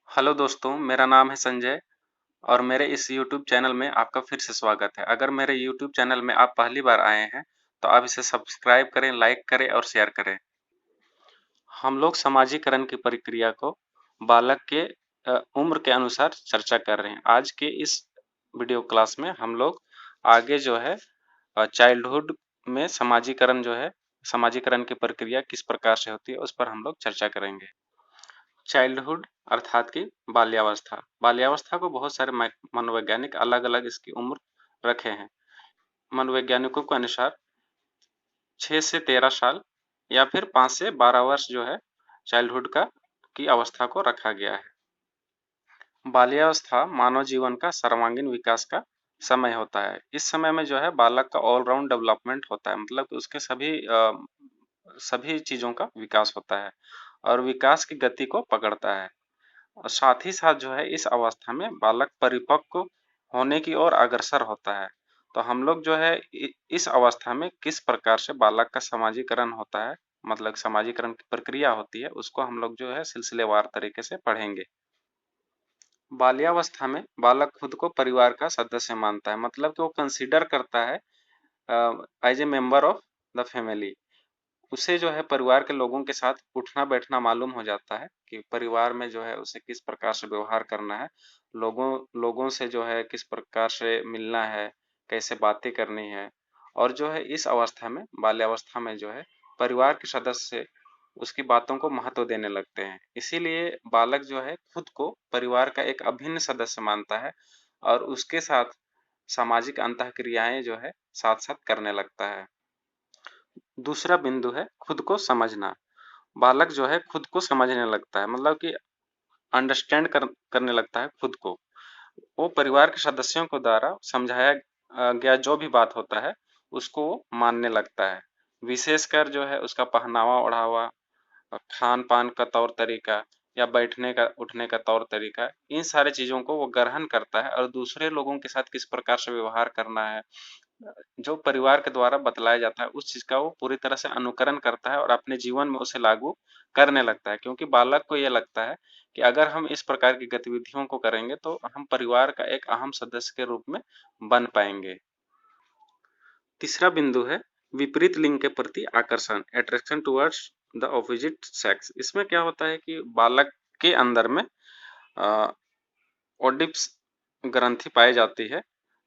Hello दोस्तों, मेरा नाम है संजय और मेरे इस YouTube चैनल में आपका फिर से स्वागत है। अगर मेरे YouTube चैनल में आप पहली बार आए हैं, तो आप इसे सब्सक्राइब करें, लाइक करें और शेयर करें। हम लोग समाजीकरण की प्रक्रिया को बालक के उम्र के अनुसार चर्चा कर रहे हैं। आज के इस वीडियो क्लास में हम लोग आगे जो है चाइल्डहुड में समाजीकरण की प्रक्रिया किस प्रकार से होती है, उस पर हम लोग चर्चा करेंगे। चाइल्डहुड अर्थात की बाल्यावस्था। बाल्यावस्था को बहुत सारे मनोवैज्ञानिक अलग-अलग इसकी उम्र रखे हैं। मनोवैज्ञानिकों के अनुसार 6 से 13 साल या फिर 5 से 12 वर्ष जो है चाइल्डहुड की अवस्था को रखा गया है। बाल्यावस्था मानव जीवन का सर्वांगीण विकास का समय होता है। इस समय में जो है बालक का ऑल राउंड डेवलपमेंट होता है, मतलब कि उसके सभी चीजों का विकास होता है और विकास की गति को पकड़ता है। और साथ ही साथ जो है इस अवस्था में बालक परिपक्व होने की ओर अग्रसर होता है। तो हम लोग जो है इस अवस्था में किस प्रकार से बालक का समाजीकरण होता है, मतलब समाजीकरण की प्रक्रिया होती है, उसको हम लोग जो है सिलसिलेवार तरीके से पढ़ेंगे। बाल्यावस्था में बालक खुद को परिवार का सदस्य मानता है, मतलब कि वो कंसीडर करता है as a member of the family. उसे जो है परिवार के लोगों के साथ उठना बैठना मालूम हो जाता है कि परिवार में जो है उसे किस प्रकार से व्यवहार करना है, लोगों लोगों से जो है किस प्रकार से मिलना है, कैसे बातें करनी है। और जो है इस अवस्था में बाल्यावस्था में जो है परिवार के सदस्य उसकी बातों को महत्व देने लगते हैं। इसीलिए बालक जो है खुद को परिवार का एक अभिन्न सदस्य मानता है और उसके साथ सामाजिक अंतःक्रियाएं जो है साथ साथ करने लगता है। दूसरा बिंदु है खुद को समझना। बालक जो है खुद को समझने लगता है, मतलब कि करने लगता है खुद को। वो परिवार के सदस्यों को द्वारा समझाया गया जो भी बात होता है उसको वो मानने लगता है। विशेषकर जो है उसका पहनावा ओढ़ावा, खान पान का तौर तरीका या बैठने का उठने का तौर तरीका, इन सारी चीजों को वो ग्रहण करता है और दूसरे लोगों के साथ किस प्रकार से व्यवहार करना है, जो परिवार के द्वारा बतलाया जाता है उस चीज का वो पूरी तरह से अनुकरण करता है और अपने जीवन में उसे लागू करने लगता है, क्योंकि बालक को ये लगता है कि अगर हम इस प्रकार की गतिविधियों को करेंगे तो हम परिवार का एक अहम सदस्य के रूप में बन पाएंगे। तीसरा बिंदु है विपरीत लिंग के प्रति आकर्षण, attraction towards the opposite sex. इसमें क्या होता है कि बालक के अंदर में ओडिप्स ग्रंथि पाई जाती है,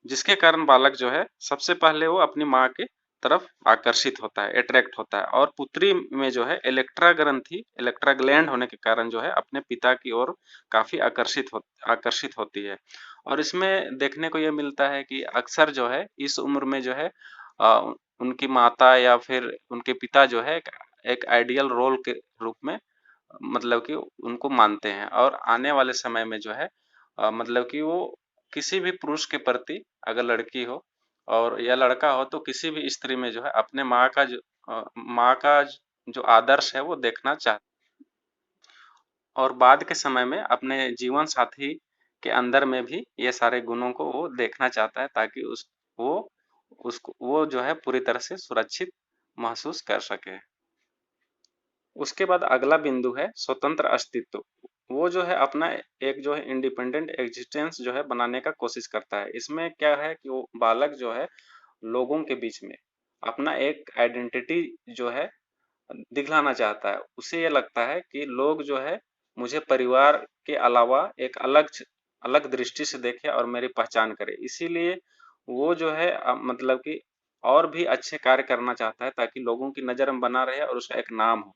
जिसके कारण बालक जो है सबसे पहले वो अपनी माँ के तरफ आकर्षित होता है, अट्रैक्ट होता है, और पुत्री में जो है इलेक्ट्रा ग्लैंड होने के कारण जो है अपने पिता की ओर काफी आकर्षित होती है। और इसमें देखने को ये मिलता है कि अक्सर जो है इस उम्र में जो है उनकी माता या फिर उनके पिता जो है एक आइडियल रोल के रूप में, मतलब कि उनको मानते हैं और आने वाले समय में जो है मतलब कि वो किसी भी पुरुष के प्रति, अगर लड़की हो और या लड़का हो, तो किसी भी स्त्री में जो है अपने माँ का जो आदर्श है वो देखना चाहता और बाद के समय में अपने जीवन साथी के अंदर में भी ये सारे गुणों को वो देखना चाहता है, ताकि वो उसको वो जो है पूरी तरह से सुरक्षित महसूस कर सके। उसके बाद अगला बिंदु है स्वतंत्र अस्तित्व। वो जो है अपना एक जो है इंडिपेंडेंट एग्जिस्टेंस जो है बनाने का कोशिश करता है। इसमें क्या है कि वो बालक जो है लोगों के बीच में अपना एक आइडेंटिटी जो है दिखलाना चाहता है। उसे ये लगता है कि लोग जो है मुझे परिवार के अलावा एक अलग दृष्टि से देखे और मेरी पहचान करे। इसीलिए वो जो है मतलब कि और भी अच्छे कार्य करना चाहता है ताकि लोगों की नजर में बना रहे और उसका एक नाम हो।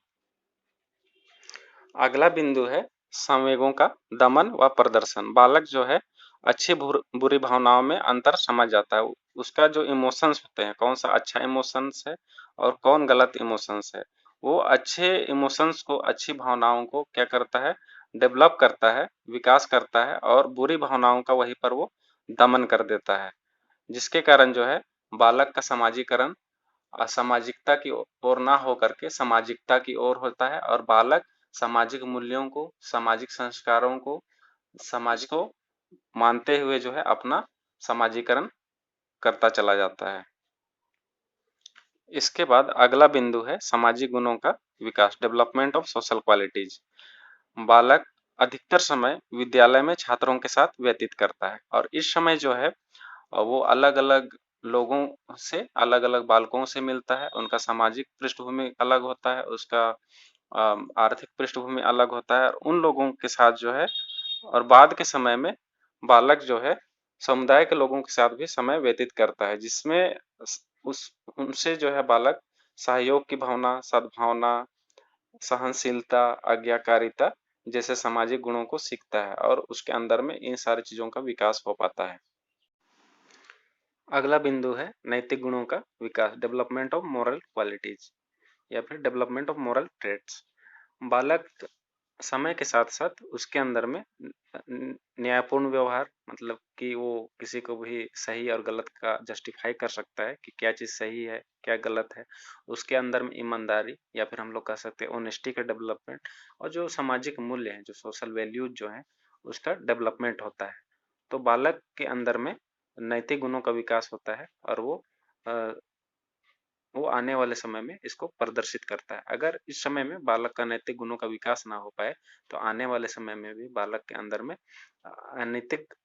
अगला बिंदु है संवेगों का दमन व प्रदर्शन। बालक जो है अच्छी बुरी भावनाओं में अंतर समझ जाता है। उसका जो इमोशंस होते हैं, कौन सा अच्छा इमोशंस है और कौन गलत इमोशंस है, वो अच्छे इमोशंस को, अच्छी भावनाओं को क्या करता है, डेवलप करता है, विकास करता है, और बुरी भावनाओं का वहीं पर वो दमन कर देता है, जिसके कारण जो है बालक का समाजीकरण असामाजिकता की ओर ना हो करके सामाजिकता की ओर होता है और बालक सामाजिक मूल्यों को, सामाजिक संस्कारों को, समाज को मानते हुए जो है अपना समाजीकरण करता चला जाता है। इसके बाद अगला बिंदु है सामाजिक गुणों का विकास, डेवलपमेंट ऑफ सोशल क्वालिटीज। बालक अधिकतर समय विद्यालय में छात्रों के साथ व्यतीत करता है और इस समय जो है वो अलग-अलग लोगों से, अलग-अलग बालकों से मिलता है, उनका सामाजिक पृष्ठभूमि अलग होता है, उसका आर्थिक पृष्ठभूमि अलग होता है और उन लोगों के साथ जो है और बाद के समय में बालक जो है समुदाय के लोगों के साथ भी समय व्यतीत करता है, जिसमें उस उनसे जो है बालक सहयोग की भावना, सद्भावना, सहनशीलता, आज्ञाकारिता जैसे सामाजिक गुणों को सीखता है और उसके अंदर में इन सारी चीजों का विकास हो पाता है। अगला बिंदु है नैतिक गुणों का विकास, डेवलपमेंट ऑफ मोरल क्वालिटीज या फिर डेवलपमेंट ऑफ मोरल ट्रेट्स। बालक समय के साथ साथ उसके अंदर में न्यायपूर्ण व्यवहार, मतलब कि वो किसी को भी सही और गलत का जस्टिफाई कर सकता है कि क्या चीज़ सही है, क्या गलत है। उसके अंदर में ईमानदारी या फिर हम लोग कह सकते हैं ऑनेस्टी का डेवलपमेंट और जो सामाजिक मूल्य हैं, जो सोशल वैल्यूज जो हैं, उसका डेवलपमेंट होता है। तो बालक के अंदर में नैतिक गुणों का विकास होता है और वो आने वाले समय में इसको प्रदर्शित करता है। अगर इस समय में बालक का नैतिक गुणों का विकास ना हो पाए तो आने वाले समय में भी बालक के अंदर में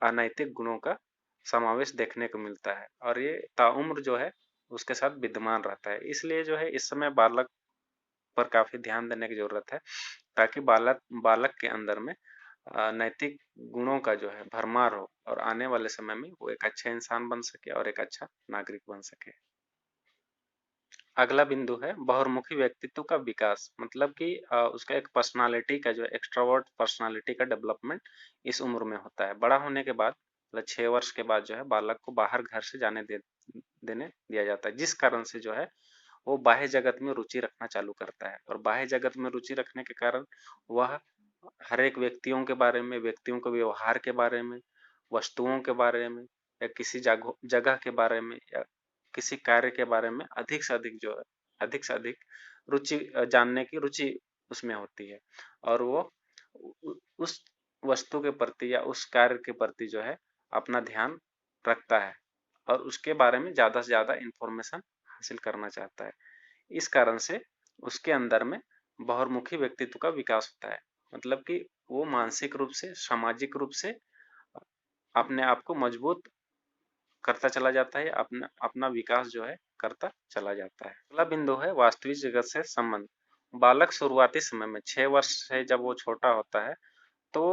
अनैतिक गुणों का समावेश देखने को मिलता है और ये ताउम्र जो है उसके साथ विद्यमान रहता है। इसलिए जो है इस समय बालक पर काफी ध्यान देने की जरूरत है ताकि बालक बालक के अंदर में नैतिक गुणों का जो है भरमार हो और आने वाले समय में वो एक अच्छा इंसान बन सके और एक अच्छा नागरिक बन सके। अगला बिंदु है बहुमुखी व्यक्तित्व का विकास, मतलब कि उसका एक पर्सनालिटी का जो एक्स्ट्रावर्ट पर्सनालिटी का डेवलपमेंट इस उम्र में होता है। बड़ा होने के बाद मतलब 6 वर्ष के बाद जो है बालक को बाहर घर से देने दिया जाता है, जिस कारण से जो है वो बाह्य जगत में रुचि रखना चालू करता है और बाह्य जगत में रुचि रखने के कारण वह हर एक व्यक्तियों के बारे में, व्यक्तियों के व्यवहार के बारे में, वस्तुओं के बारे में या किसी जगह के बारे में या किसी कार्य के बारे में अधिक से अधिक जो है अधिक से अधिक रुचि जानने की रुचि उसमें होती है और वो उस वस्तु के प्रति या उस कार्य के प्रति जो है अपना ध्यान रखता है और उसके बारे में ज्यादा से ज्यादा इंफॉर्मेशन हासिल करना चाहता है। इस कारण से उसके अंदर में बहुमुखी व्यक्तित्व का विकास होता है, मतलब कि वो मानसिक रूप से, सामाजिक रूप से अपने आप को मजबूत करता चला जाता है, अपना अपना विकास जो है करता चला जाता है। अगला बिंदु है वास्तविक जगत से संबंध। बालक शुरुआती समय में 6 वर्ष से जब वो छोटा होता है तो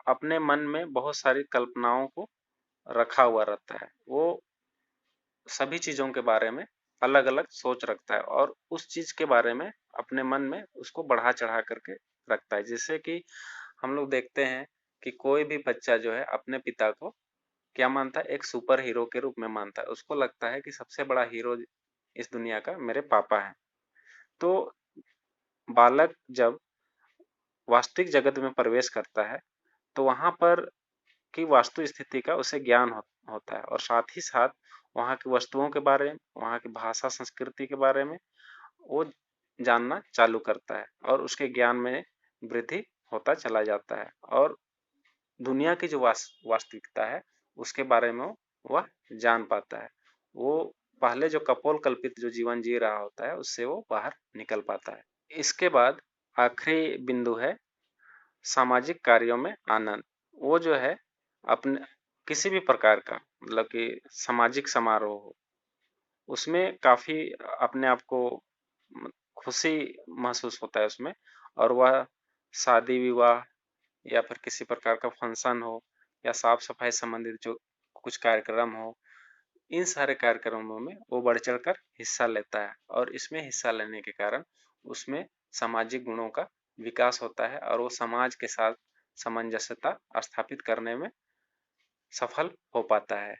अपने मन में बहुत सारी कल्पनाओं को रखा हुआ रहता है। वो सभी चीजों के बारे में अलग अलग सोच रखता है और उस चीज के बारे में अपने मन में उसको बढ़ा चढ़ा करके रखता है। जैसे कि हम लोग देखते हैं कि कोई भी बच्चा जो है अपने पिता को क्या मानता है, एक सुपर हीरो के रूप में मानता है। उसको लगता है कि सबसे बड़ा हीरो इस दुनिया का मेरे पापा हैं। तो बालक जब वास्तविक जगत में प्रवेश करता है तो वहां पर की वास्तु स्थिति का उसे ज्ञान होता है और साथ ही साथ वहाँ की वस्तुओं के बारे में, वहाँ की भाषा संस्कृति के बारे में वो जानना चालू करता है और उसके ज्ञान में वृद्धि होता चला जाता है और दुनिया की जो वास्तविकता है उसके बारे में वह जान पाता है। वो पहले जो कपोल कल्पित जो जीवन जी रहा होता है उससे वो बाहर निकल पाता है। इसके बाद आखिरी बिंदु है सामाजिक कार्यों में आनंद। वो जो है अपने किसी भी प्रकार का, मतलब कि सामाजिक समारोह हो, उसमें काफी अपने आप को खुशी महसूस होता है उसमें। और वह शादी विवाह या फिर किसी प्रकार का फंक्शन हो या साफ सफाई संबंधित जो कुछ कार्यक्रम हो, इन सारे कार्यक्रमों में वो बढ़ चढ़ कर हिस्सा लेता है और इसमें हिस्सा लेने के कारण उसमें सामाजिक गुणों का विकास होता है और वो समाज के साथ सामंजस्यता स्थापित करने में सफल हो पाता है।